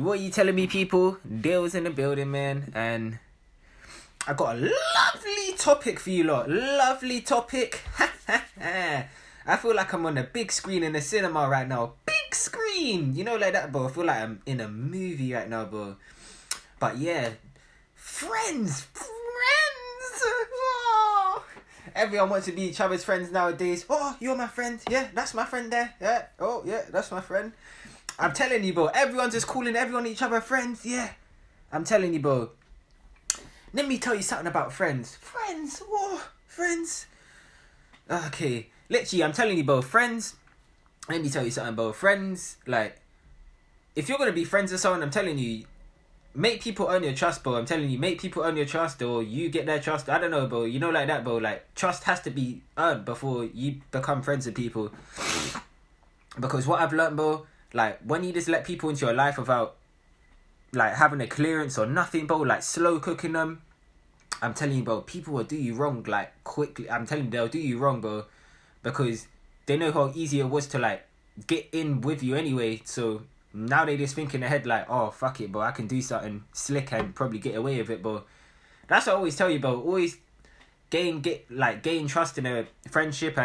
What are you telling me, people? Dale's in the building, man, and I got a lovely topic for you lot. Lovely topic. I feel like I'm on a big screen in the cinema right now. Big screen! You know, like that, bro. I feel like I'm in a movie right now, bro. But yeah, friends! Oh. Everyone wants to be each other's friends nowadays. Oh, you're my friend. Yeah, that's my friend there. Yeah. Oh, yeah, that's my friend. I'm telling you, bro. Everyone's just calling everyone each other friends. Yeah. I'm telling you, bro. Let me tell you something about friends. Friends? Whoa. Friends. Okay. Literally, I'm telling you, bro. Friends. Let me tell you something, bro. Friends, like, if you're going to be friends with someone, I'm telling you, make people earn your trust, bro. I'm telling you, make people earn your trust or you get their trust. I don't know, bro. You know, like that, bro. Like, trust has to be earned before you become friends with people. Because what I've learned, bro, like, when you just let people into your life without, like, having a clearance or nothing, bro, like, slow cooking them, I'm telling you, bro, people will do you wrong, like, quickly. I'm telling you, they'll do you wrong, bro. Because they know how easy it was to, like, get in with you anyway. So now they just think in their head, like, oh, fuck it, bro, I can do something slick and probably get away with it, bro. That's what I always tell you, bro. Always gain trust in a friendship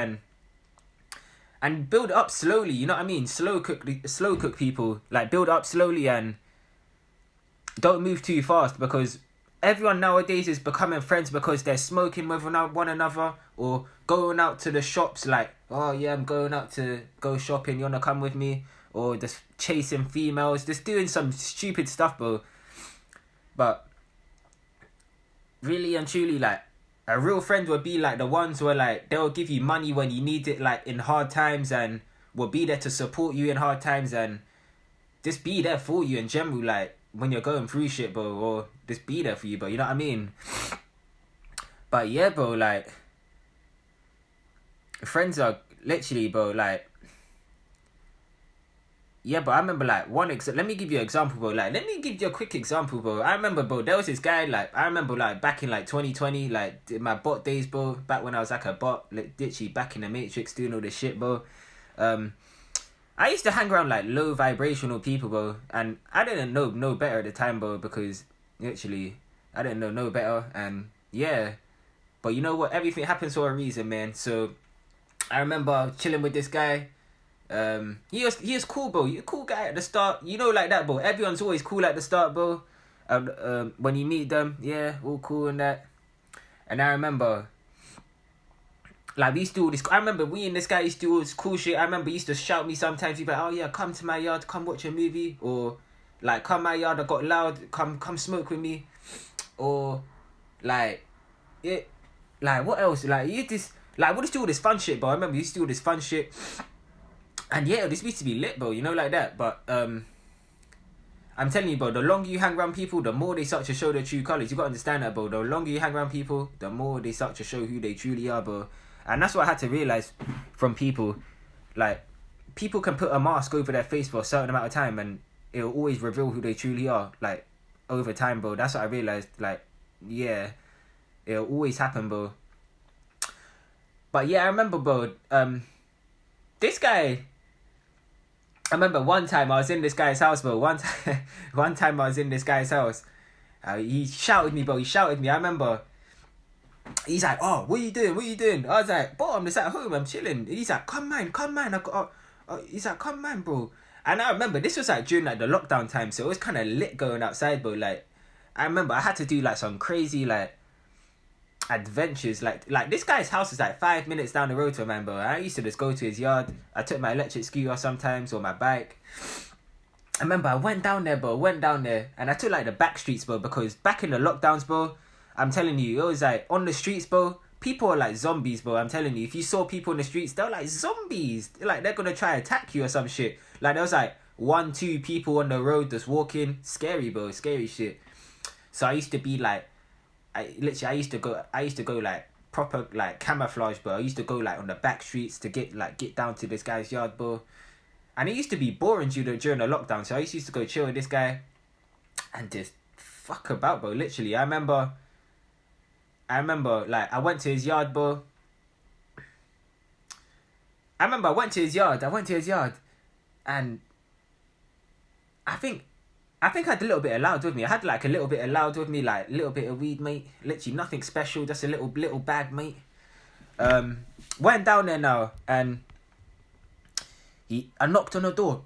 and build up slowly, you know what I mean? Slow cook people. Like, build up slowly and don't move too fast, because everyone nowadays is becoming friends because they're smoking with one another or going out to the shops like, oh yeah, I'm going out to go shopping, you wanna come with me? Or just chasing females, just doing some stupid stuff, bro. But really and truly, like, a real friend would be like the ones where, like, they'll give you money when you need it, like, in hard times, and will be there to support you in hard times and just be there for you in general, like, when you're going through shit, bro, or just be there for you, bro, you know what I mean? But yeah, bro, like, friends are literally, bro, like, yeah, but I remember, like, let me give you an example, bro. Like, let me give you a quick example, bro. I remember, bro, there was this guy, like, I remember, like, back in, like, 2020, like, my bot days, bro. Back when I was, like, a bot, like, literally back in the Matrix doing all this shit, bro. I used to hang around, like, low vibrational people, bro. And I didn't know no better at the time, bro, because, literally, I didn't know no better. And, yeah. But you know what? Everything happens for a reason, man. So, I remember chilling with this guy. He was cool, bro. You're a cool guy at the start. You know, like that, bro. Everyone's always cool at the start, bro. When you meet them, yeah, all cool and that. And I remember, like, we used to do all this. I remember we and this guy used to do all this cool shit. I remember he used to shout me sometimes. He'd be like, oh yeah, come to my yard, come watch a movie. Or, like, come my yard, I got loud, come smoke with me. Or, like, it, like, what else? Like, you just, like, we used to do all this fun shit, bro. I remember we used to do all this fun shit. And yeah, this used to be lit, bro, you know, like that. But I'm telling you, bro, the longer you hang around people, the more they start to show their true colours. You got to understand that, bro. The longer you hang around people, the more they start to show who they truly are, bro. And that's what I had to realise from people. Like, people can put a mask over their face for a certain amount of time and it'll always reveal who they truly are. Like, over time, bro. That's what I realised. Like, yeah, it'll always happen, bro. But yeah, I remember, bro, this guy... I remember one time I was in this guy's house, bro. One time I was in this guy's house. He shouted me, bro. I remember. He's like, oh, what are you doing? I was like, bro, I'm just at home. I'm chilling. He's like, come man. I got. He's like, come man, bro. And I remember this was like during like the lockdown time, so it was kind of lit going outside, bro. Like, I remember I had to do like some crazy like adventures. Like this guy's house is like 5 minutes down the road to a man, bro. I used to just go to his yard. I took my electric scooter sometimes or my bike. I remember I went down there, bro. And I took like the back streets, bro, because back in the lockdowns, bro, I'm telling you, it was like on the streets, bro, people are like zombies, bro. I'm telling you, if you saw people in the streets, they're like zombies. Like, they're gonna try to attack you or some shit. Like, there was like 1-2 people on the road just walking. Scary, bro. Scary shit. So I used to be like, I used to go like proper like camouflage, bro. I used to go like on the back streets to get down to this guy's yard, bro. And it used to be boring during the lockdown, so I used to go chill with this guy and just fuck about, bro. Literally, I remember like I went to his yard, bro. I went to his yard, and I think I think I had a little bit of loud with me. I had like a little bit of loud with me, like a little bit of weed, mate. Literally nothing special, just a little bag, mate. Went down there now, and I knocked on the door.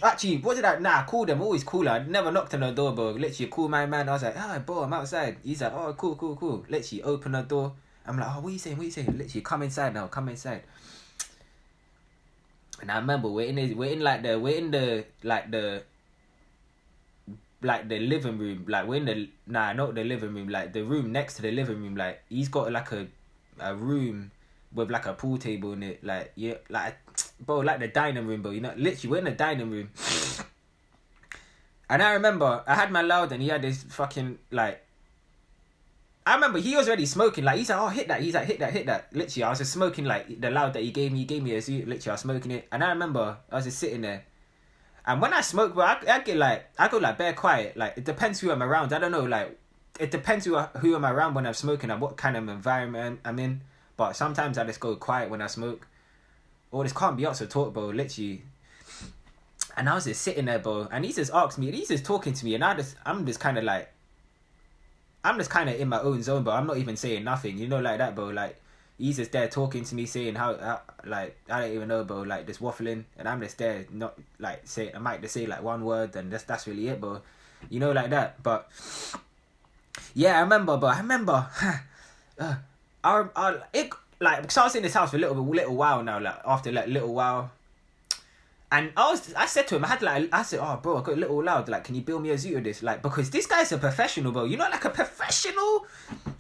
Actually, what did I? Nah, I called him. Always cooler. I never knocked on the door, bro. Literally, call my man. I was like, bro, I'm outside. He's like, oh, cool. Literally, open the door. I'm like, oh, what you saying? Literally, come inside now. Come inside. And I remember we're in the living room. Like we're in the not the living room. Like the room next to the living room. Like he's got like a room with like a pool table in it. Like yeah, like bro, like the dining room, bro. You know, literally we're in the dining room. And I remember I had my loud and he had this fucking like. I remember he was already smoking. Like he's like, oh, hit that. He's like, hit that. Literally, I was just smoking like the loud that he gave me. He gave me a suit. Literally, I was smoking it. And I remember I was just sitting there. And when I smoke, bro, I go like bare quiet. Like it depends who I'm around. I don't know. Like it depends who I'm around when I'm smoking and what kind of environment I'm in. But sometimes I just go quiet when I smoke. Or this can't be up to talk, bro. Literally. And I was just sitting there, bro. And he just asked me. He's just talking to me. And I'm just kind of like. I'm just kind of in my own zone, but I'm not even saying nothing, you know, like that, bro. Like, he's just there talking to me, saying how like, I don't even know, bro, like, just waffling, and I'm just there, not, like, I might just say, like, one word, and that's really it, bro. You know, like that, but, yeah, I remember, because I was in this house for a little while now, like, after, like, little while, and I said to him, I said, oh, bro, I got a little loud. Like, can you build me a zoo of this? Like, because this guy's a professional, bro. You know, like a professional?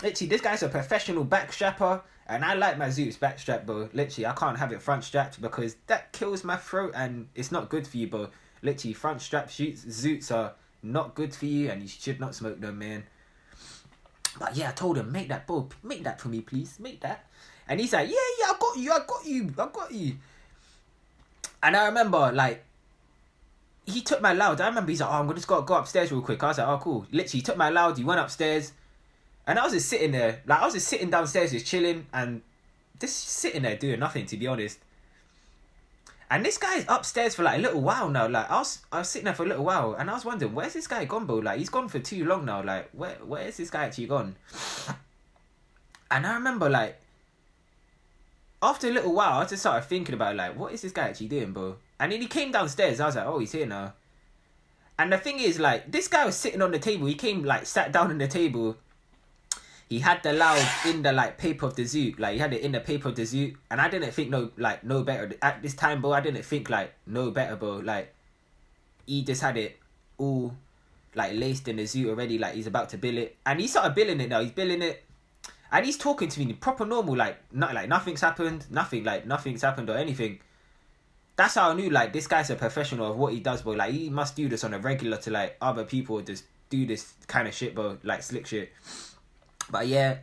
Literally, this guy's a professional backstrapper. And I like my zoots backstrap, bro. Literally, I can't have it front strapped because that kills my throat and it's not good for you, bro. Literally, front strap zoots are not good for you and you should not smoke them, man. But yeah, I told him, make that, bro. Make that for me, please. Make that. And he's like, yeah, I got you. And I remember, like, he took my loud. I remember he's like, oh, I'm just got to go upstairs real quick. I was like, oh, cool. Literally, he took my loud. He went upstairs. And I was just sitting there. Like, I was just sitting downstairs, just chilling. And just sitting there doing nothing, to be honest. And this guy's upstairs for, like, a little while now. Like, I was sitting there for a little while. And I was wondering, where's this guy gone, bro? Like, he's gone for too long now. Like, where is this guy actually gone? And I remember, like, after a little while, I just started thinking about, like, what is this guy actually doing, bro? And then he came downstairs. I was like, oh, he's here now. And the thing is, like, this guy was sitting on the table. He came, like, sat down on the table. He had the loud in the, like, paper of the zoo. Like, he had it in the paper of the zoo. And I didn't think no better. At this time, bro, I didn't think, like, no better, bro. Like, he just had it all, like, laced in the zoo already. Like, he's about to bill it. And he started billing it now. He's billing it. And he's talking to me proper normal, like nothing's happened or anything. That's how I knew, like, this guy's a professional of what he does, bro. Like, he must do this on a regular to, like, other people just do this kind of shit, bro. Like, slick shit. But yeah,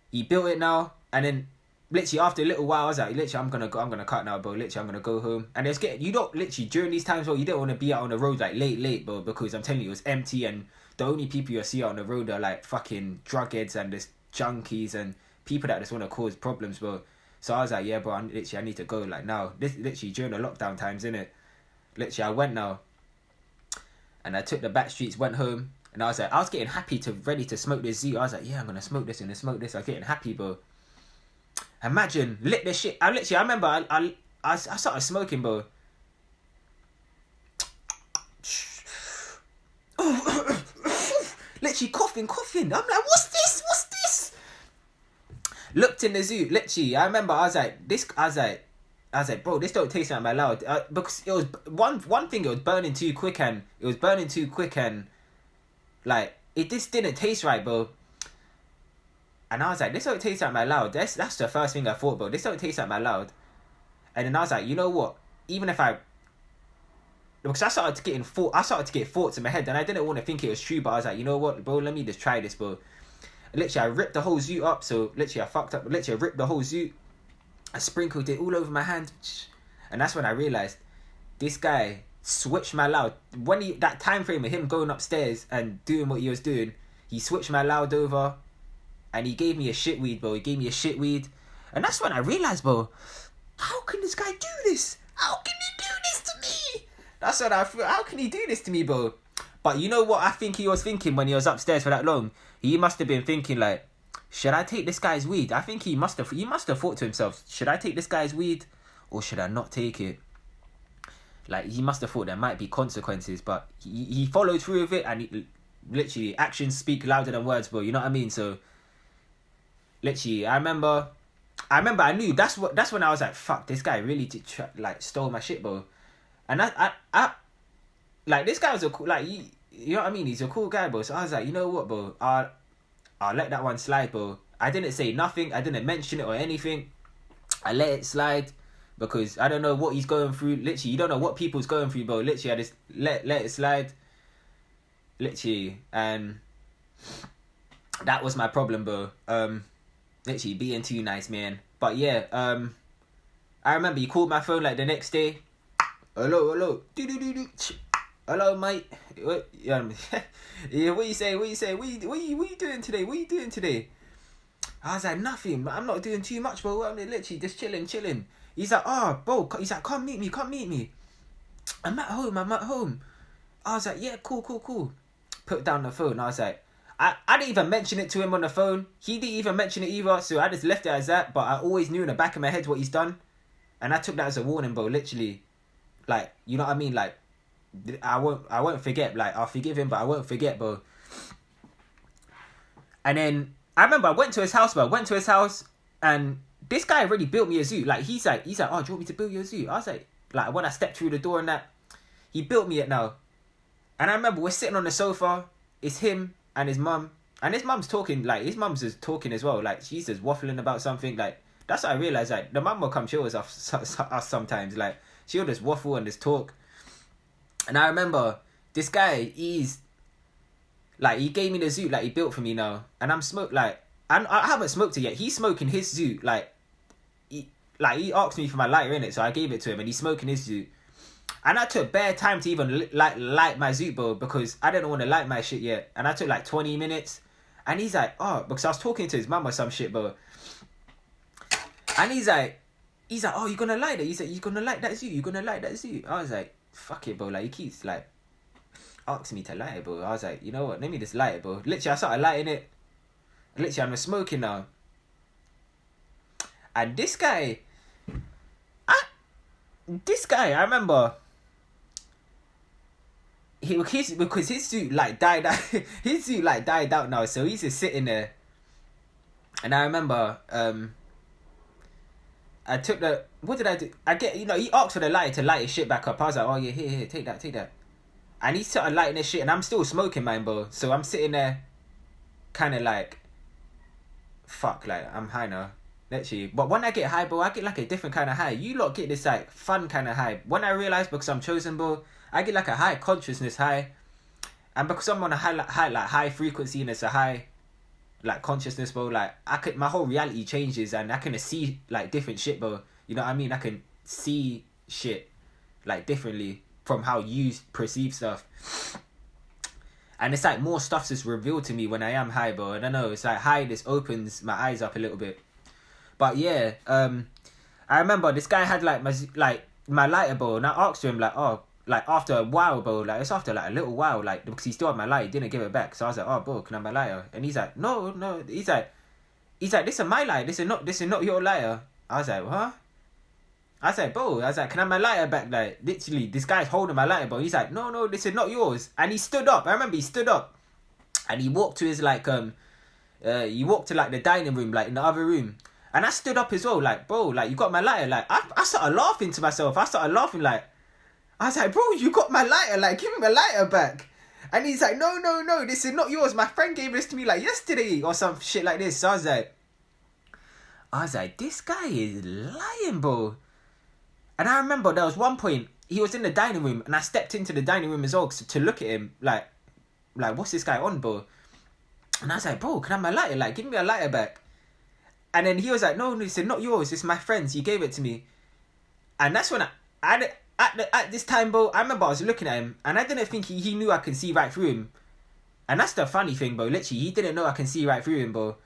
he built it now, and then literally after a little while, I was like, literally, I'm gonna cut now, bro. Literally, I'm gonna go home. And you don't literally during these times, bro, you don't want to be out on the road like late, bro, because I'm telling you, it was empty and the only people you'll see out on the road are like fucking drug heads and just junkies and people that just want to cause problems, bro. So I was like, yeah, bro, I need to go, like, now. This literally during the lockdown times, innit? Literally, I went now. And I took the back streets, went home. And I was like, I was getting happy ready to smoke this zoo. I was like, yeah, I'm going to smoke this. I was getting happy, bro. Imagine, lit this shit. I remember I started smoking, bro. Literally coughing. I'm like, what's this? Looked in the zoo. Literally, I remember I was like, bro, this don't taste like my loud. Because it was one thing, it was burning too quick and like, it just didn't taste right, bro. And I was like, this don't taste like my loud. That's the first thing I thought, bro. This don't taste like my loud. And then I was like, you know what? Even if because I started to get thoughts in my head, and I didn't want to think it was true, but I was like, you know what, bro? Let me just try this, bro. Literally, I ripped the whole zoo up. So literally, I fucked up. Literally, I ripped the whole zoo. I sprinkled it all over my hand, and that's when I realized this guy switched my loud. When that time frame of him going upstairs and doing what he was doing, he switched my loud over, and he gave me a shit weed, bro. And that's when I realized, bro, how can this guy do this? How can he do this to me? That's what I feel. How can he do this to me, bro? But you know what I think he was thinking when he was upstairs for that long? He must have been thinking like, should I take this guy's weed? I think he must have thought to himself, should I take this guy's weed or should I not take it? Like, he must have thought there might be consequences, but he followed through with it, and literally, actions speak louder than words, bro. You know what I mean? So, literally, I remember I knew that's when I was like, fuck, this guy really did stole my shit, bro. And I like, this guy was a cool, like, you know what I mean? He's a cool guy, bro. So I was like, you know what, bro? I'll let that one slide, bro. I didn't say nothing. I didn't mention it or anything. I let it slide because I don't know what he's going through. Literally, you don't know what people's going through, bro. Literally, I just let it slide. Literally, and that was my problem, bro. Literally being too nice, man. But yeah, I remember he called my phone like the next day. Hello. Hello, mate. Yeah, what you say? What you doing today? I was like, nothing. I'm not doing too much, bro. I'm literally just chilling. He's like, oh, bro. He's like, come meet me. I'm at home. I was like, yeah, cool. Put down the phone. I was like, I didn't even mention it to him on the phone. He didn't even mention it either. So I just left it as that. But I always knew in the back of my head what he's done. And I took that as a warning, bro. Literally. Like, you know what I mean? Like, I won't forget. Like, I'll forgive him, but I won't forget, bro. And then I remember I went to his house, and this guy already built me a zoo. Like, he's like, oh, do you want me to build you a zoo? I was like when I stepped through the door and that, he built me it now. And I remember we're sitting on the sofa. It's him and his mum. And his mum's talking, like, his mum's just talking as well. Like, she's just waffling about something. Like, that's what I realised. Like, the mum will come chill with us sometimes. Like, she'll just waffle and just talk. And I remember this guy, he's like, he gave me the zoo, like, he built for me now. And I'm I haven't smoked it yet. He's smoking his zoo. Like, he asked me for my lighter in it, so I gave it to him, and he's smoking his zoo. And I took bare time to even light my zoo, bro, because I didn't want to light my shit yet. And I took like 20 minutes. And he's like, oh, because I was talking to his mum or some shit, bro. And he's like, oh, you gonna light it? He said, you gonna light that zoo? I was like, fuck it, bro. Like, he keeps like asking me to light it, bro. I was like, you know what? Let me just light it, bro. Literally, I started lighting it. Literally, I'm smoking now. And this guy, I remember, because his suit like died out. His suit like died out now, so he's just sitting there. And I remember, I took the, what did I do? He asked for the lighter to light his shit back up. I was like, oh yeah, here, take that. And he started lighting his shit, and I'm still smoking mine, bro. So I'm sitting there, kind of like, fuck, like, I'm high now. Literally. But when I get high, bro, I get like a different kind of high. You lot get this like fun kind of high. When I realize, because I'm chosen, bro, I get like a high consciousness high. And because I'm on a high frequency and it's a high like consciousness, bro, like my whole reality changes, and I can see like different shit, bro. You know what I mean? I can see shit like differently from how you perceive stuff. And it's like more stuff's just revealed to me when I am high, bro. I don't know, it's like high just opens my eyes up a little bit. But yeah, I remember this guy had like my lighter, bro, and I asked him like, oh, like after a while, bro, like it's after like a little while, like, because he still had my lighter, he didn't give it back. So I was like, oh, bro, can I have my lighter? And he's like, no. He's like, this is my lighter. This is not your lighter. I was like, huh? I was like, bro, can I have my lighter back? Like, literally, this guy's holding my lighter, bro. He's like, no, this is not yours. And he stood up. I remember he stood up, and he walked to his like he walked to like the dining room, like in the other room. And I stood up as well, like, bro, like, you got my lighter. Like, I started laughing to myself. I started laughing, like, I was like, bro, you got my lighter. Like, give me my lighter back. And he's like, no, this is not yours. My friend gave this to me, like, yesterday or some shit like this. So I was like, this guy is lying, bro. And I remember there was one point, he was in the dining room, and I stepped into the dining room as well to look at him, like, what's this guy on, bro? And I was like, bro, can I have my lighter? Like, give me a lighter back. And then he was like, no, it's not yours. It's my friend's. He gave it to me. And that's when at this time, bro, I remember I was looking at him, and I didn't think he knew I can see right through him. And that's the funny thing, bro. Literally, he didn't know I can see right through him, bro.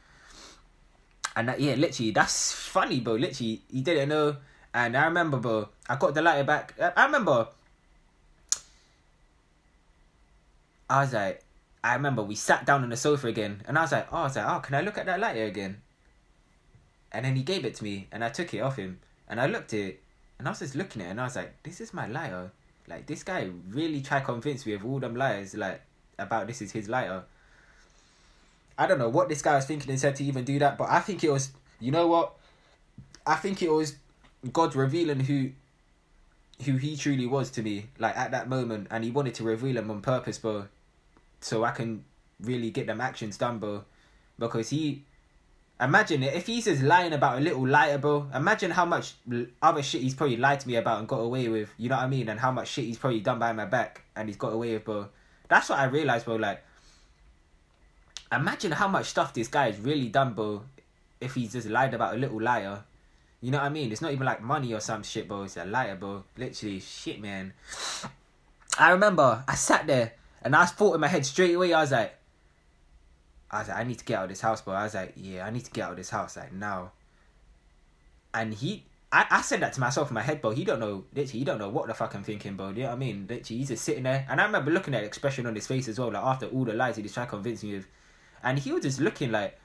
And literally, that's funny, bro. Literally, he didn't know. And I remember, bro, I got the lighter back. I remember I was like, I remember we sat down on the sofa again, and I was like, oh, can I look at that lighter again? And then he gave it to me, and I took it off him, and I looked at it, and I was just looking at it, and I was like, this is my lighter. Like, this guy really tried to convince me of all them lies, like, about this is his lighter. I don't know what this guy was thinking and said to even do that, but I think it was, you know what? I think it was God revealing who he truly was to me, like, at that moment, and he wanted to reveal him on purpose, bro, so I can really get them actions done, bro, because imagine it, if he's just lying about a little lighter, bro, imagine how much other shit he's probably lied to me about and got away with, you know what I mean, and how much shit he's probably done behind my back, and he's got away with, bro. That's what I realised, bro, like, imagine how much stuff this guy has really done, bro, if he's just lied about a little lighter. You know what I mean? It's not even like money or some shit, bro. It's a lighter, bro. Literally, shit, man. I remember I sat there and I thought in my head straight away, I was like, I need to get out of this house, bro. I was like, yeah, I need to get out of this house, like, now. And I said that to myself in my head, bro. He don't know what the fuck I'm thinking, bro. You know what I mean? Literally, he's just sitting there. And I remember looking at the expression on his face as well, like, after all the lies he just tried to convince me of. And he was just looking like,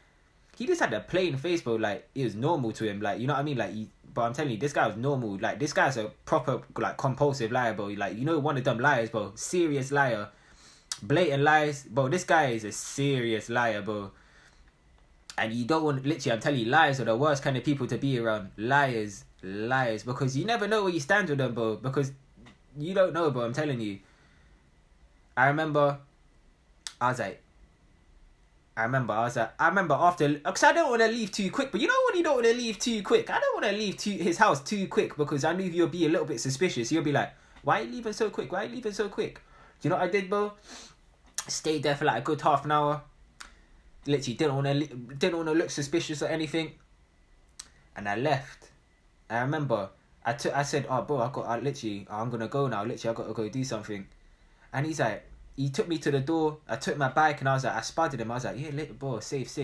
he just had a plain face, bro. Like, it was normal to him. Like, you know what I mean? Like, but I'm telling you, this guy was normal. Like, this guy's a proper, like, compulsive liar, bro. Like, you know, one of them liars, bro. Serious liar. Blatant lies. Bro, this guy is a serious liar, bro. And you don't want, literally, I'm telling you, liars are the worst kind of people to be around. Liars. Because you never know where you stand with them, bro. Because you don't know, bro. I'm telling you. I remember after, because I don't want to leave too quick, but you know when you don't want to leave too quick? I don't want to leave his house too quick, because I knew you'll be a little bit suspicious. You'll be like, why are you leaving so quick? Do you know what I did, bro? Stayed there for like a good half an hour. Literally didn't want to look suspicious or anything. And I left. I remember, I said, oh, bro, I'm going to go now. Literally, I got to go do something. And he's like, he took me to the door. I took my bike and I was like, I spotted him. I was like, yeah, little bro, safe.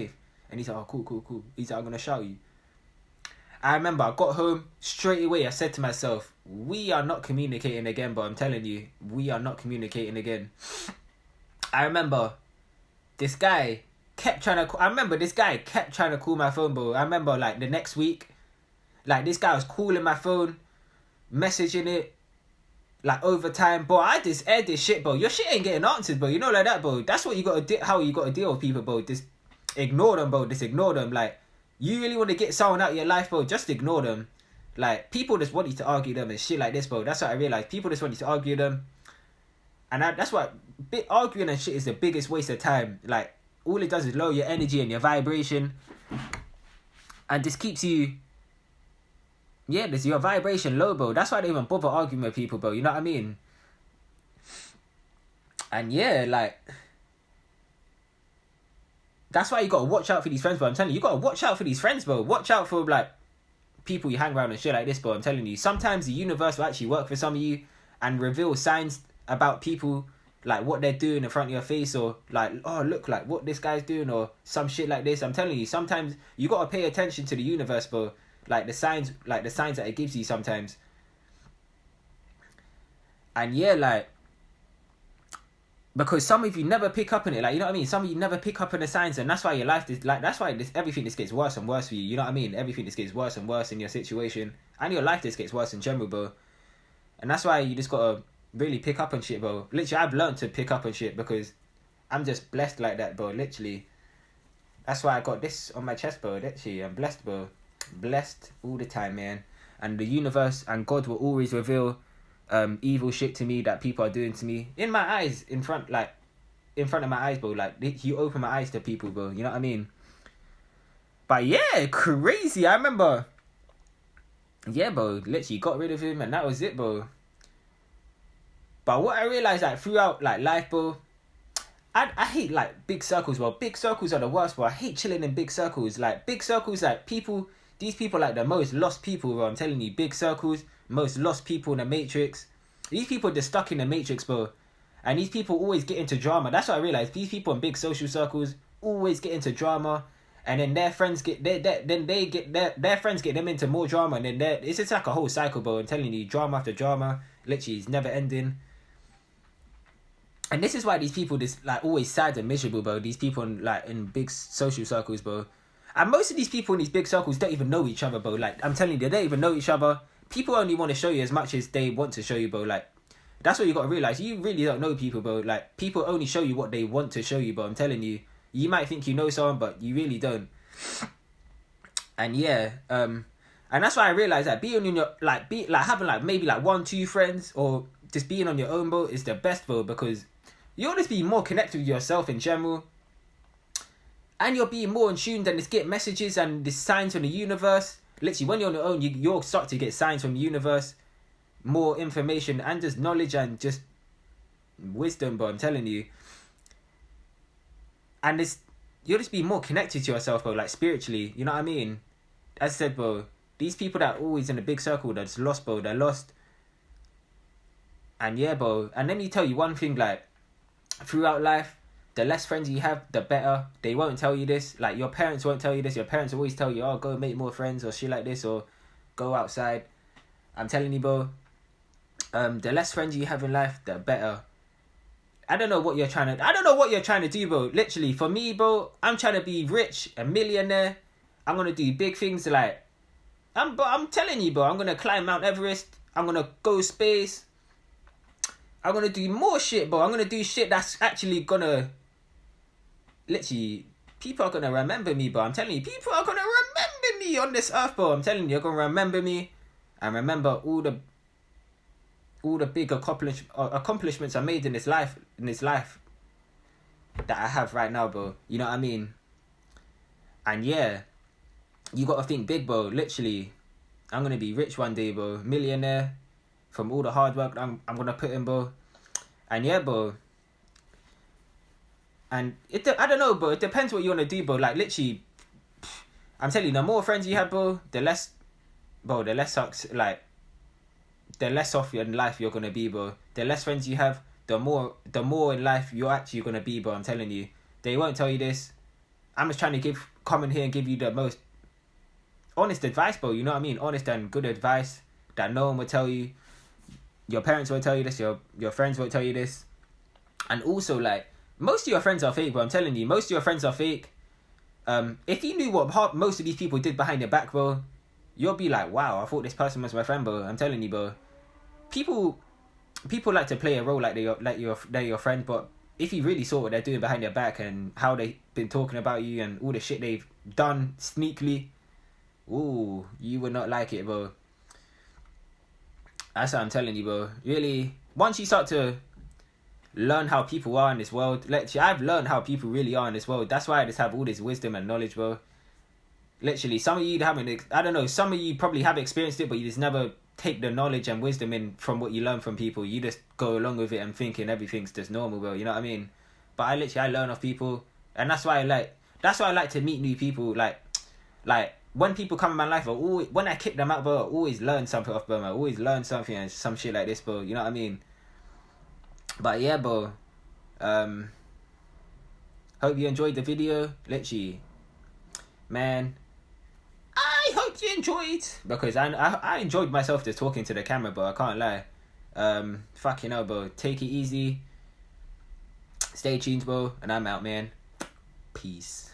And he's like, oh, cool. He's like, I'm gonna shout you. I remember I got home straight away. I said to myself, we are not communicating again, bro. I'm telling you, we are not communicating again. I remember this guy kept trying to call my phone, bro. I remember like the next week, like this guy was calling my phone, messaging it. Like, over time, bro, I just aired this shit, bro. Your shit ain't getting answered, bro. You know, like that, bro. That's what you gotta do, how you gotta deal with people, bro. Just ignore them, bro. Just ignore them. Like, you really want to get someone out of your life, bro, just ignore them. Like, people just want you to argue them and shit like this, bro. That's what I realized. People just want you to argue them. And that's what, arguing and shit is the biggest waste of time. Like, all it does is lower your energy and your vibration. And just keeps you... Yeah, there's your vibration low, bro. That's why I don't even bother arguing with people, bro. You know what I mean? And yeah, like... That's why you gotta watch out for these friends, bro. I'm telling you, you gotta watch out for these friends, bro. Watch out for, like, people you hang around and shit like this, bro. I'm telling you. Sometimes the universe will actually work for some of you and reveal signs about people, like, what they're doing in front of your face, or, like, oh, look, like, what this guy's doing, or some shit like this. I'm telling you, sometimes you gotta pay attention to the universe, bro. Like the signs that it gives you sometimes. And yeah, like, because some of you never pick up on it, like, you know what I mean? Some of you never pick up on the signs, and that's why your life is like, that's why everything just gets worse and worse for you. You know what I mean? Everything just gets worse and worse in your situation, and your life just gets worse in general, bro. And that's why you just gotta really pick up on shit, bro. Literally, I've learned to pick up on shit because I'm just blessed like that, bro. Literally, that's why I got this on my chest, bro. Literally, I'm blessed, bro. Blessed all the time, man. And the universe and God will always reveal evil shit to me that people are doing to me in my eyes, in front of my eyes, bro. Like, you open my eyes to people, bro. You know what I mean? But yeah, crazy. I remember, yeah, bro, literally got rid of him and that was it, bro. But what I realized, like, throughout, like, life, bro, I hate, like, big circles, bro. Big circles are the worst, bro. I hate chilling in big circles. Like, big circles, like, people... These people are like the most lost people, bro. I'm telling you, big circles, most lost people in the Matrix. These people are just stuck in the Matrix, bro. And these people always get into drama. That's what I realized. These people in big social circles always get into drama, and then their friends get their friends get them into more drama, and then it's just like a whole cycle, bro. I'm telling you, drama after drama, literally, it's never ending. And this is why these people just like always sad and miserable, bro. These people in big social circles, bro. And most of these people in these big circles don't even know each other, bro. Like, I'm telling you, they don't even know each other. People only want to show you as much as they want to show you, bro. Like, that's what you got to realize. You really don't know people, bro. Like, people only show you what they want to show you, bro. I'm telling you. You might think you know someone, but you really don't. And yeah, and that's why I realized that being in your having maybe 1-2 friends, or just being on your own, bro, is the best, bro, because you'll just be more connected with yourself in general. And you'll be more in tune and just get messages and the signs from the universe. Literally, when you're on your own, you'll start to get signs from the universe, more information, and just knowledge and just wisdom, bro. I'm telling you. And you'll just be more connected to yourself, bro, like spiritually. You know what I mean? As I said, bro, these people that are always in a big circle, they're just lost, bro. They're lost. And yeah, bro. And let me tell you one thing, like, throughout life, the less friends you have, the better. They won't tell you this. Like, your parents won't tell you this. Your parents always tell you, oh, go make more friends or shit like this, or go outside. I'm telling you, bro, the less friends you have in life, the better. I don't know what you're trying to do, bro. Literally, for me, bro, I'm trying to be rich, a millionaire. I'm going to do big things like... I'm telling you, bro, I'm going to climb Mount Everest. I'm going to go space. I'm going to do more shit, bro. I'm going to do shit that's actually going to... Literally, people are going to remember me, bro. I'm telling you, people are going to remember me on this earth, bro. I'm telling you, you're going to remember me and remember all the big accomplishments I made in this life that I have right now, bro. You know what I mean? And yeah, you got to think big, bro. Literally, I'm going to be rich one day, bro. Millionaire from all the hard work I'm going to put in, bro. And yeah, bro. And I don't know, bro. It depends what you want to do, bro. Like, literally, I'm telling you, the more friends you have, bro, the less sucks. Like, the less off in life you're gonna be, bro. The less friends you have, the more in life you're actually gonna be, bro. I'm telling you. They won't tell you this. I'm just trying to come in here and give you the most honest advice, bro. You know what I mean? Honest and good advice that no one will tell you. Your parents won't tell you this. Your friends won't tell you this. And also, like, most of your friends are fake, bro. I'm telling you, most of your friends are fake. If you knew what most of these people did behind your back, bro, you'll be like, wow, I thought this person was my friend, bro. I'm telling you, bro. People like to play a role like they're your friend, but if you really saw what they're doing behind your back and how they've been talking about you and all the shit they've done sneakily, ooh, you would not like it, bro. That's what I'm telling you, bro. Really, once you start to learn how people are in this world, I've learned how people really are in this world. That's why I just have all this wisdom and knowledge, bro. Literally, some of you haven't, I don't know, some of you probably have experienced it, but you just never take the knowledge and wisdom in from what you learn from people. You just go along with it and thinking everything's just normal, bro. You know what I mean? But I learn off people, and that's why I like to meet new people. Like when people come in my life, when I kick them out, bro, I always learn something off them. I always learn something and some shit like this, bro. You know what I mean? But yeah, bro. Hope you enjoyed the video. Literally, man, I hope you enjoyed, because I enjoyed myself just talking to the camera, bro. I can't lie. Fucking hell, bro. Take it easy. Stay tuned, bro. And I'm out, man. Peace.